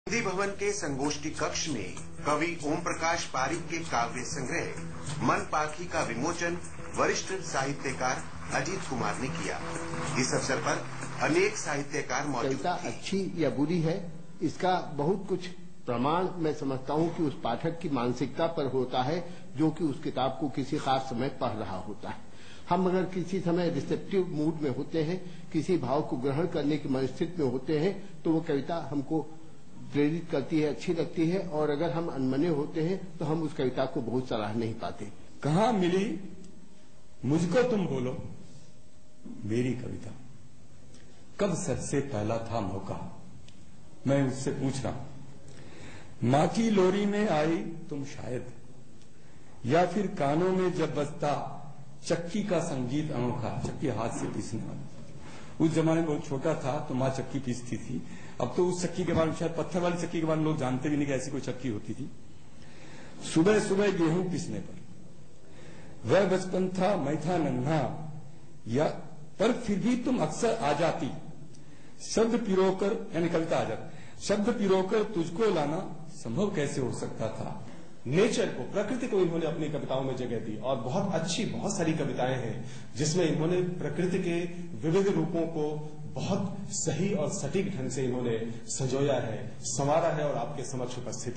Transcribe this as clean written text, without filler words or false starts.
गांधी भवन के संगोष्ठी कक्ष में कवि ओम प्रकाश पारिक के काव्य संग्रह मन पाखी का विमोचन वरिष्ठ साहित्यकार अजीत कुमार ने किया। इस अवसर पर अनेक साहित्यकार मौजूद थे। कविता अच्छी या बुरी है, इसका बहुत कुछ प्रमाण मैं समझता हूं कि उस पाठक की मानसिकता पर होता है जो कि उस किताब को किसी खास समय पढ़ रहा होता है। हम अगर किसी समय रिसेप्टिव मूड में होते हैं, किसी भाव को ग्रहण करने की मनस्थिति में होते हैं, तो वो कविता हमको प्रेरित करती है, अच्छी लगती है। और अगर हम अनमने होते हैं तो हम उस कविता को बहुत सराह नहीं पाते। कहाँ मिली मुझको तुम बोलो मेरी कविता, कब सबसे पहला था मौका, मैं उससे पूछ रहा हूं। माँ की लोरी में आई तुम शायद, या फिर कानों में जब बजता चक्की का संगीत अनोखा, चक्की हाथ से पीसने वाला। उस जमाने में बहुत छोटा था तो माँ चक्की पीसती थी। अब तो उस चक्की के बारे में, शायद पत्थर वाली चक्की के बारे में लोग जानते भी नहीं कि ऐसी कोई चक्की होती थी। सुबह सुबह गेहूं पीसने पर वह बचपन था, मैं था नन्हा, या पर फिर भी तुम अक्सर आ जाती, शब्द पिरोकर, यानी कविता आ जाती, शब्द पिरोकर तुझको लाना संभव कैसे हो सकता था। नेचर को, प्रकृति को इन्होंने अपनी कविताओं में जगह दी और बहुत अच्छी, बहुत सारी कविताएं हैं जिसमें इन्होंने प्रकृति के विविध रूपों को बहुत सही और सटीक ढंग से इन्होंने संजोया है, संवारा है और आपके समक्ष उपस्थित